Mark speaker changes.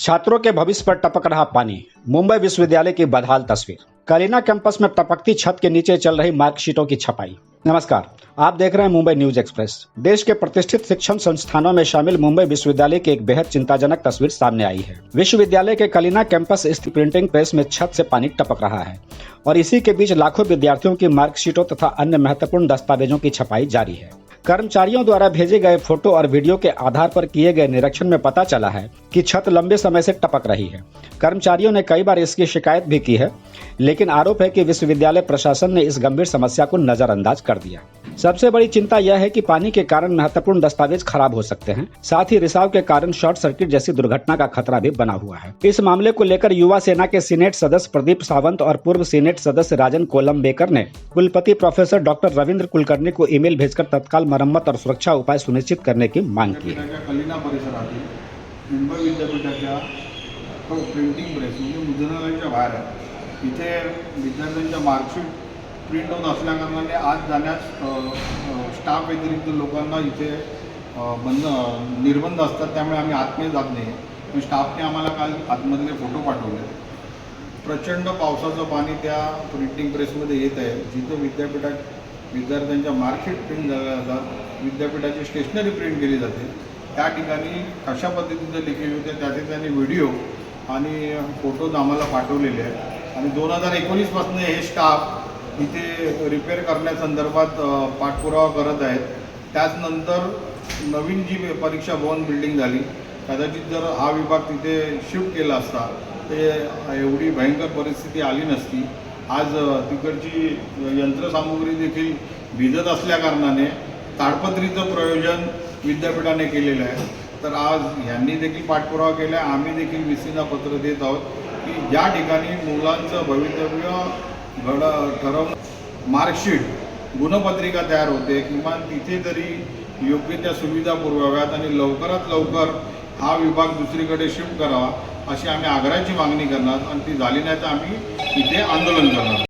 Speaker 1: छात्रों के भविष्य पर टपक रहा पानी। मुंबई विश्वविद्यालय की बदहाल तस्वीर। कलिना कैंपस में टपकती छत के नीचे चल रही मार्कशीटों की छपाई। नमस्कार, आप देख रहे हैं मुंबई न्यूज एक्सप्रेस। देश के प्रतिष्ठित शिक्षण संस्थानों में शामिल मुंबई विश्वविद्यालय की एक बेहद चिंताजनक तस्वीर सामने आई है। विश्वविद्यालय के कलिना कैंपस स्थित प्रिंटिंग प्रेस में छत से पानी टपक रहा है और इसी के बीच लाखों विद्यार्थियों की मार्कशीटों तथा अन्य महत्वपूर्ण दस्तावेजों की छपाई जारी है। कर्मचारियों द्वारा भेजे गए फोटो और वीडियो के आधार पर किए गए निरीक्षण में पता चला है कि छत लंबे समय से टपक रही है। कर्मचारियों ने कई बार इसकी शिकायत भी की है, लेकिन आरोप है कि विश्वविद्यालय प्रशासन ने इस गंभीर समस्या को नजरअंदाज कर दिया। सबसे बड़ी चिंता यह है कि पानी के कारण महत्वपूर्ण दस्तावेज खराब हो सकते हैं। साथ ही रिसाव के कारण शॉर्ट सर्किट जैसी दुर्घटना का खतरा भी बना हुआ है। इस मामले को लेकर युवा सेना के सीनेट सदस्य प्रदीप सावंत और पूर्व सीनेट सदस्य राजन कोलंबेकर ने कुलपति प्रोफेसर डॉक्टर रविंद्र कुलकर्णी को ईमेल भेजकर तत्काल मरम्मत और सुरक्षा उपाय सुनिश्चित करने की मांग की है।
Speaker 2: कलिना परिसरातील मुंबई विद्यापीठाच्या प्रिंटिंग प्रेस म्हणजे मुद्रणालयाच्या बाहेर आहे। इथे विद्यार्थ्यांच्या मार्कशीट प्रिंट होत असल्याकारणाने आज जाण्यास स्टाफ व्यतिरिक्त लोकांना इथे निर्बंध असतात, त्यामुळे आम्ही आतमध्ये जात नाही। पण स्टाफने आम्हाला काल आतमधले फोटो पाठवले। प्रचंड पावसाचं पाणी त्या प्रिंटिंग प्रेसमध्ये येत आहे, जिथे विद्यापीठात विद्यार्थ्यांच्या मार्कशीट प्रिंट झाल्या जातात, विद्यापीठाची स्टेशनरी प्रिंट केली जाते। त्या ठिकाणी कशा पद्धतीचे लिकेज होते त्याचे त्यांनी व्हिडिओ आणि फोटोज आम्हाला पाठवलेले आहेत आणि 2019 पासून हे स्टाफ इथे रिपेअर करण्यासंदर्भात पाठपुरावा करत आहेत। त्यानंतर नवीन जी परीक्षा भवन बिल्डिंग झाली, कदाचित जर हा विभाग तिथे शिफ्ट केला असता ते एवढी भयंकर परिस्थिती आली नसती। आज तिकडची यंत्रसामुग्री देखील भिजत असल्याकारणाने ताडपत्रीचं प्रयोजन विद्यापीठाने केलेलं आहे। तर आज यांनी देखील पाठपुरावा केला आहे, आम्ही देखील VCना पत्र देत आहोत की ज्या ठिकाणी मुलांचं भवितव्य ठरवून मार्कशीट गुणपत्रिका तयार होते, किमान तिथे तरी योग्य त्या सुविधा पुरवाव्यात आणि लवकरात लवकर हा विभाग दुसरीकडे शिफ्ट करावा अशी आम्ही आग्रहाची मागणी करणार आणि ती झाली नाही तर आम्ही इथे आंदोलन करणार।